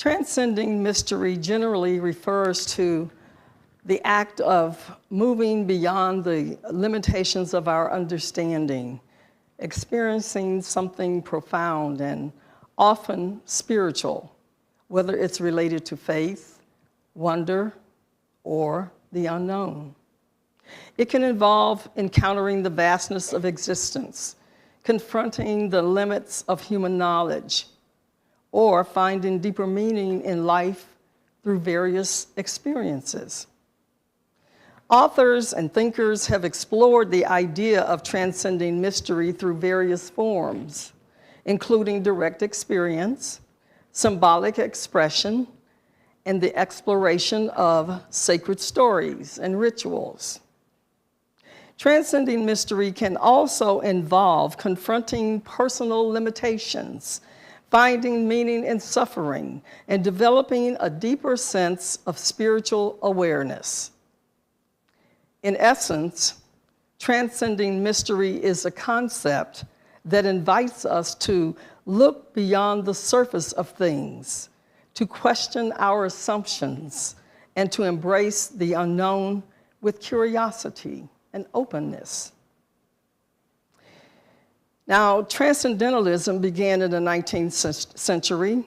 Transcending mystery generally refers to the act of moving beyond the limitations of our understanding, experiencing something profound and often spiritual, whether it's related to faith, wonder, or the unknown. It can involve encountering the vastness of existence, confronting the limits of human knowledge, or finding deeper meaning in life through various experiences. Authors and thinkers have explored the idea of transcending mystery through various forms, including direct experience, symbolic expression, and the exploration of sacred stories and rituals. Transcending mystery can also involve confronting personal limitations, finding meaning in suffering, and developing a deeper sense of spiritual awareness. In essence, transcending mystery is a concept that invites us to look beyond the surface of things, to question our assumptions, and to embrace the unknown with curiosity and openness. Now, Transcendentalism began in the 19th century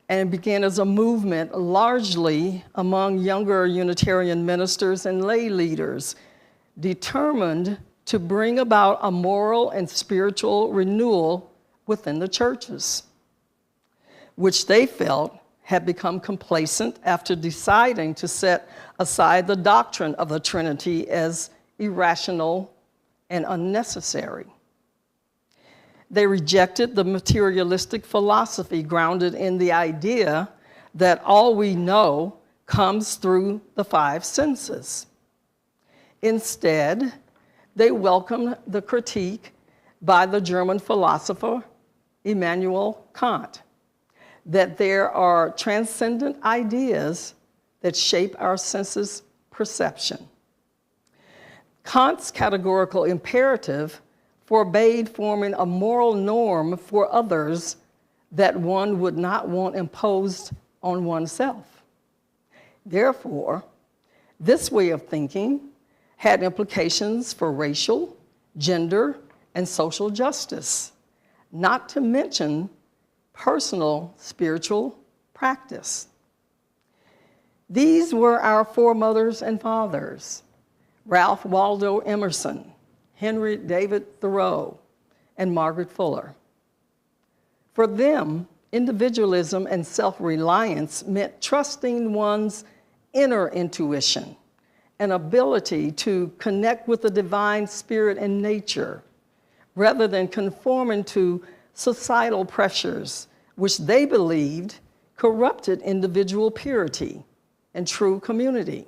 and began as a movement largely among younger Unitarian ministers and lay leaders determined to bring about a moral and spiritual renewal within the churches, which they felt had become complacent after deciding to set aside the doctrine of the Trinity as irrational and unnecessary. They rejected the materialistic philosophy grounded in the idea that all we know comes through the five senses. Instead, they welcomed the critique by the German philosopher Immanuel Kant that there are transcendent ideas that shape our senses' perception. Kant's categorical imperative forbade forming a moral norm for others that one would not want imposed on oneself. Therefore, this way of thinking had implications for racial, gender, and social justice, not to mention personal spiritual practice. These were our foremothers and fathers: Ralph Waldo Emerson, Henry David Thoreau, and Margaret Fuller. For them, individualism and self-reliance meant trusting one's inner intuition and ability to connect with the divine spirit in nature, rather than conforming to societal pressures, which they believed corrupted individual purity and true community.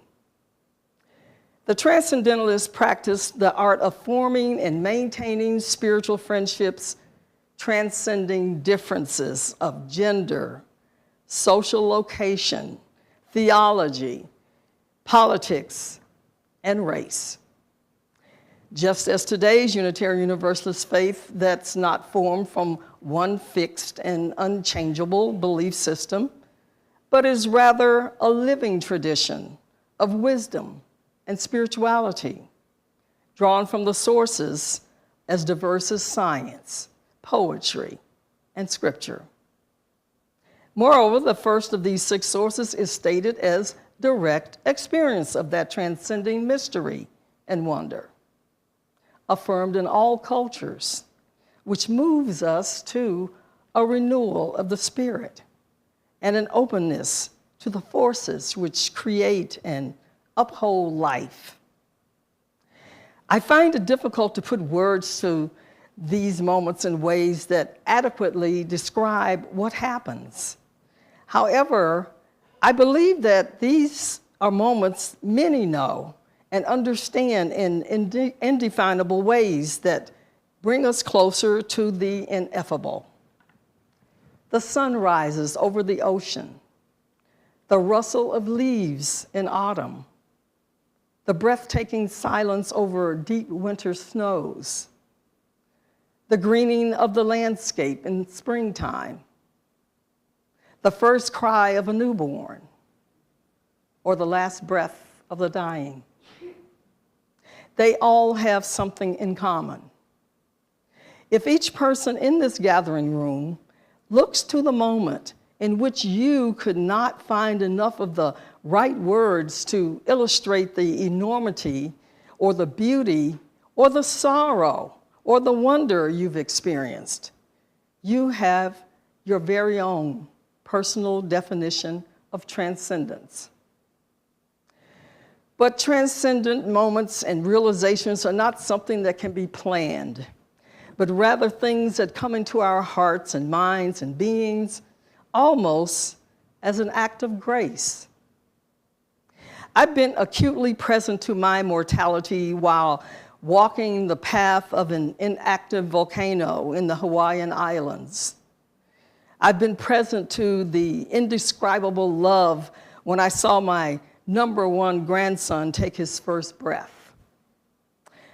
The Transcendentalists practiced the art of forming and maintaining spiritual friendships, transcending differences of gender, social location, theology, politics, and race. Just as today's Unitarian Universalist faith that's not formed from one fixed and unchangeable belief system, but is rather a living tradition of wisdom and spirituality, drawn from the sources as diverse as science, poetry, and scripture. Moreover, the first of these 6 sources is stated as direct experience of that transcending mystery and wonder, affirmed in all cultures, which moves us to a renewal of the spirit and an openness to the forces which create and uphold life. I find it difficult to put words to these moments in ways that adequately describe what happens. However, I believe that these are moments many know and understand in indefinable ways that bring us closer to the ineffable. The sun rises over the ocean, the rustle of leaves in autumn, the breathtaking silence over deep winter snows, the greening of the landscape in springtime, the first cry of a newborn, or the last breath of the dying. They all have something in common. If each person in this gathering room looks to the moment in which you could not find enough of the right words to illustrate the enormity or the beauty or the sorrow or the wonder you've experienced, you have your very own personal definition of transcendence. But transcendent moments and realizations are not something that can be planned, but rather things that come into our hearts and minds and beings almost as an act of grace. I've been acutely present to my mortality while walking the path of an inactive volcano in the Hawaiian Islands. I've been present to the indescribable love when I saw my #1 grandson take his first breath,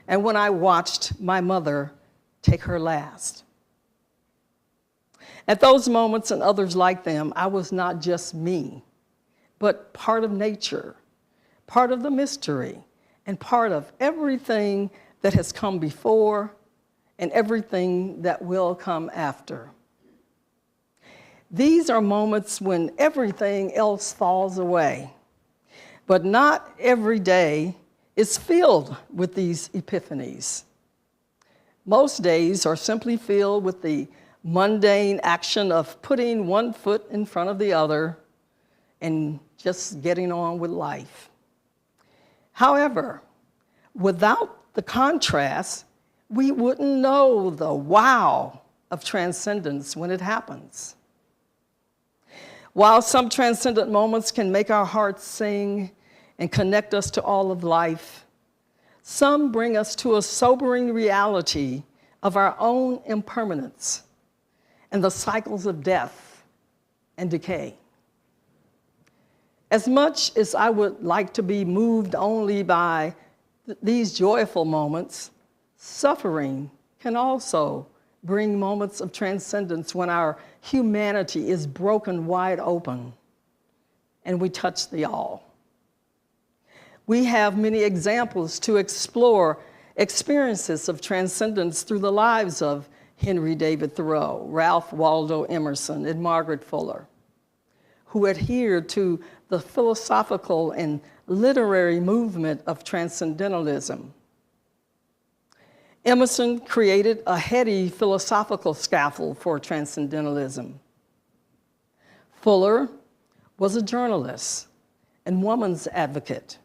and when I watched my mother take her last. At those moments and others like them, I was not just me, but part of nature, part of the mystery, and part of everything that has come before and everything that will come after. These are moments when everything else falls away, but not every day is filled with these epiphanies. Most days are simply filled with the mundane action of putting one foot in front of the other and just getting on with life. However, without the contrast, we wouldn't know the wow of transcendence when it happens. While some transcendent moments can make our hearts sing and connect us to all of life, some bring us to a sobering reality of our own impermanence and the cycles of death and decay. As much as I would like to be moved only by these joyful moments, suffering can also bring moments of transcendence when our humanity is broken wide open and we touch the all. We have many examples to explore experiences of transcendence through the lives of Henry David Thoreau, Ralph Waldo Emerson, and Margaret Fuller, who adhered to the philosophical and literary movement of transcendentalism. Emerson created a heady philosophical scaffold for transcendentalism. Fuller was a journalist and woman's advocate,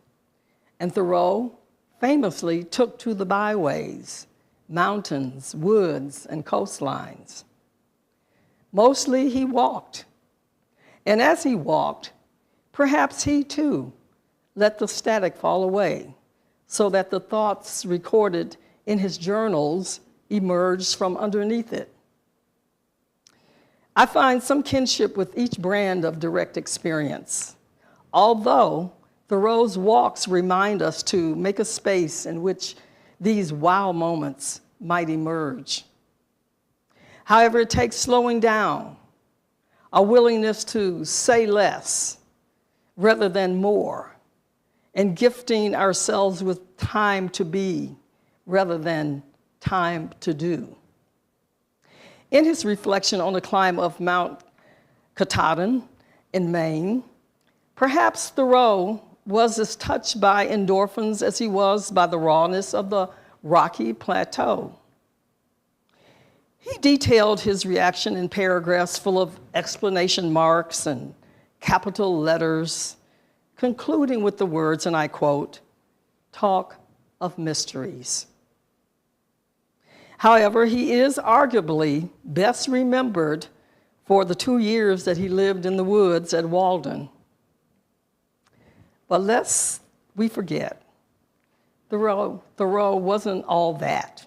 and Thoreau famously took to the byways, mountains, woods, and coastlines. Mostly he walked, and as he walked, perhaps he too let the static fall away so that the thoughts recorded in his journals emerged from underneath it. I find some kinship with each brand of direct experience, although Thoreau's walks remind us to make a space in which these wow moments might emerge. However, it takes slowing down, a willingness to say less rather than more, and gifting ourselves with time to be rather than time to do. In his reflection on the climb of Mount Katahdin in Maine, perhaps Thoreau was as touched by endorphins as he was by the rawness of the rocky plateau. He detailed his reaction in paragraphs full of exclamation marks and capital letters, concluding with the words, and I quote, "Talk of mysteries." However, he is arguably best remembered for the 2 years that he lived in the woods at Walden. But lest we forget, Thoreau wasn't all that.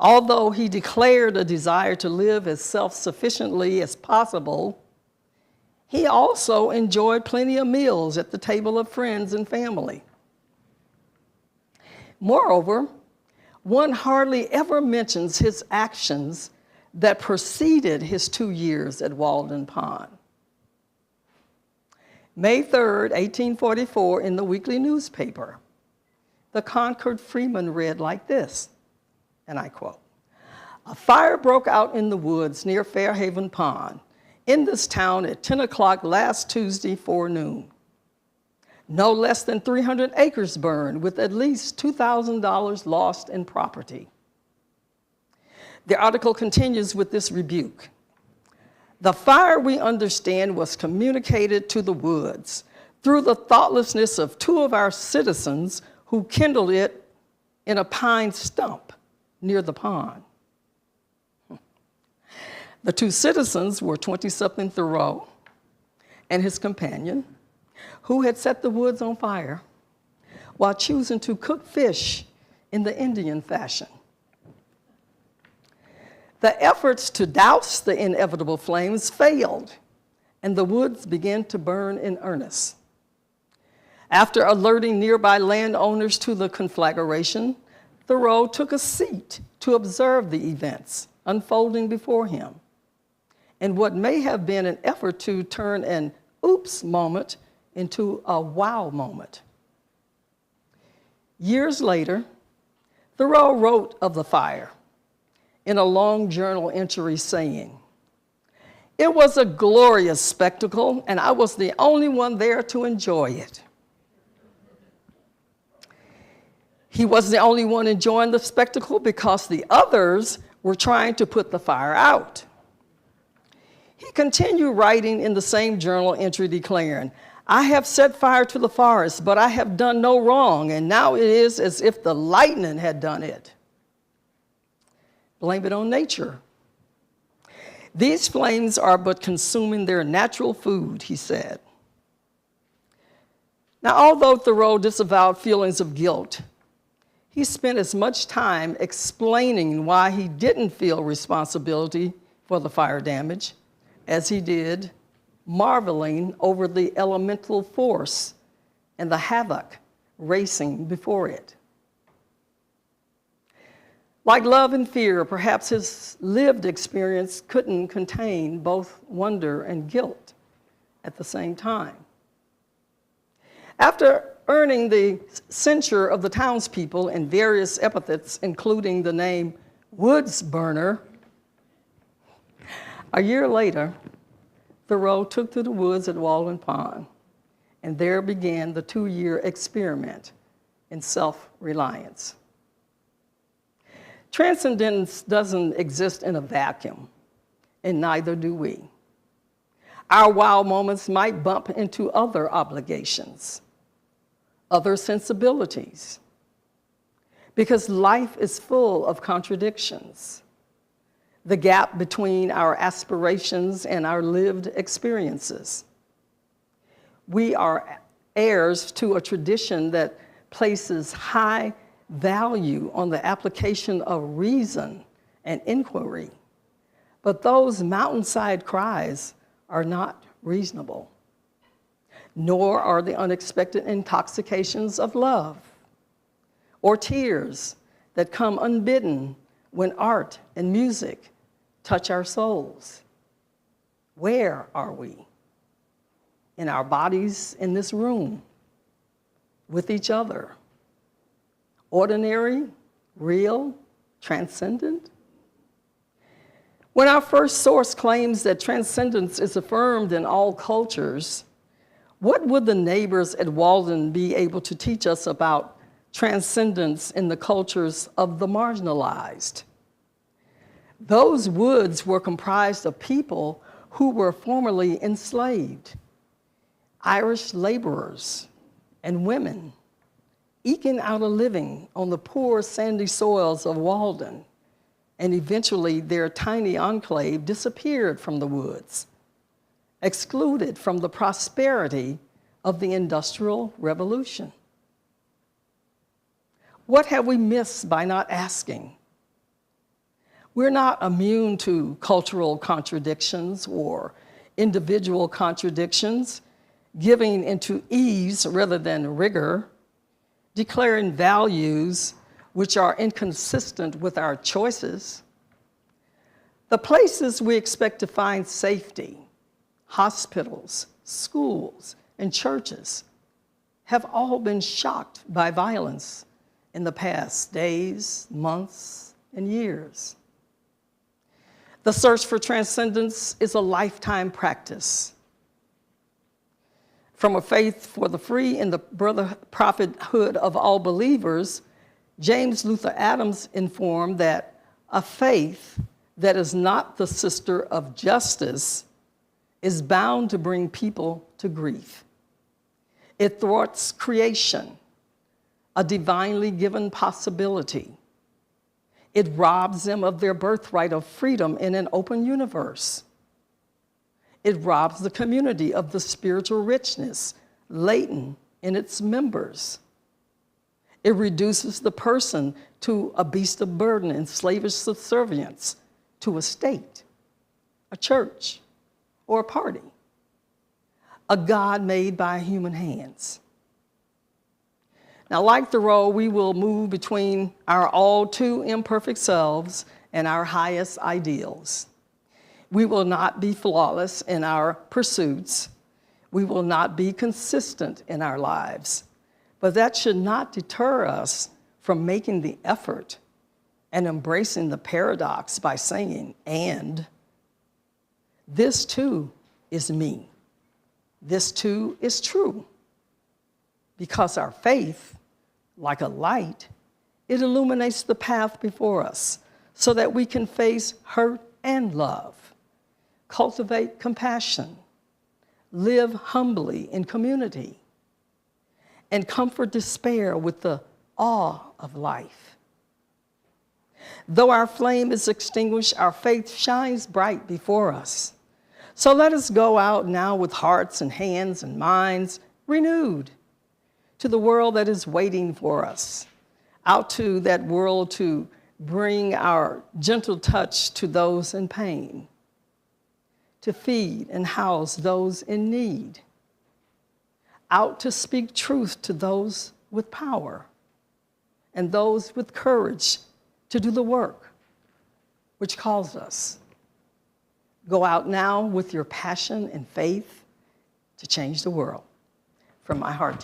Although he declared a desire to live as self-sufficiently as possible, he also enjoyed plenty of meals at the table of friends and family. Moreover, one hardly ever mentions his actions that preceded his 2 years at Walden Pond. May 3rd, 1844, in the weekly newspaper, the Concord Freeman read like this, and I quote, "A fire broke out in the woods near Fairhaven Pond in this town at 10 o'clock last Tuesday forenoon. No less than 300 acres burned, with at least $2,000 lost in property." The article continues with this rebuke. "The fire, we understand, was communicated to the woods through the thoughtlessness of two of our citizens who kindled it in a pine stump near the pond." The two citizens were 20-something Thoreau and his companion, who had set the woods on fire while choosing to cook fish in the Indian fashion. The efforts to douse the inevitable flames failed, and the woods began to burn in earnest. After alerting nearby landowners to the conflagration, Thoreau took a seat to observe the events unfolding before him, in what may have been an effort to turn an oops moment into a wow moment. Years later, Thoreau wrote of the fire in a long journal entry saying, "It was a glorious spectacle, and I was the only one there to enjoy it." He was the only one enjoying the spectacle because the others were trying to put the fire out. He continued writing in the same journal entry declaring, "I have set fire to the forest, but I have done no wrong, and now it is as if the lightning had done it. Blame it on nature. These flames are but consuming their natural food," he said. Now, although Thoreau disavowed feelings of guilt, he spent as much time explaining why he didn't feel responsibility for the fire damage as he did marveling over the elemental force and the havoc racing before it. Like love and fear, perhaps his lived experience couldn't contain both wonder and guilt at the same time. After earning the censure of the townspeople and various epithets, including the name woods burner, a year later, Thoreau took to the woods at Walden Pond, and there began the 2-year experiment in self-reliance. Transcendence doesn't exist in a vacuum, and neither do we. Our wow moments might bump into other obligations, other sensibilities, because life is full of contradictions. The gap between our aspirations and our lived experiences. We are heirs to a tradition that places high value on the application of reason and inquiry, but those mountainside cries are not reasonable, nor are the unexpected intoxications of love or tears that come unbidden when art and music touch our souls. Where are we? In our bodies in this room, with each other. Ordinary, real, transcendent? When our first source claims that transcendence is affirmed in all cultures, what would the neighbors at Walden be able to teach us about transcendence in the cultures of the marginalized? Those woods were comprised of people who were formerly enslaved, Irish laborers and women, eking out a living on the poor sandy soils of Walden, and eventually their tiny enclave disappeared from the woods, excluded from the prosperity of the Industrial Revolution. What have we missed by not asking? We're not immune to cultural contradictions or individual contradictions, giving into ease rather than rigor, declaring values which are inconsistent with our choices. The places we expect to find safety, hospitals, schools, and churches have all been shocked by violence in the past days, months, and years. The search for transcendence is a lifetime practice. From a faith for the free and the brother prophethood of all believers, James Luther Adams informed that a faith that is not the sister of justice is bound to bring people to grief. It thwarts creation, a divinely given possibility. It robs them of their birthright of freedom in an open universe. It robs the community of the spiritual richness latent in its members. It reduces the person to a beast of burden and slavish subservience to a state, a church, or a party, a God made by human hands. Now, like Thoreau, we will move between our all too imperfect selves and our highest ideals. We will not be flawless in our pursuits. We will not be consistent in our lives. But that should not deter us from making the effort and embracing the paradox by saying, and this too is me. This too is true. Because our faith, like a light, it illuminates the path before us so that we can face hurt and love, cultivate compassion, live humbly in community, and comfort despair with the awe of life. Though our flame is extinguished, our faith shines bright before us. So let us go out now with hearts and hands and minds renewed to the world that is waiting for us, out to that world to bring our gentle touch to those in pain, to feed and house those in need, out to speak truth to those with power and those with courage to do the work which calls us. Go out now with your passion and faith to change the world. From my heart.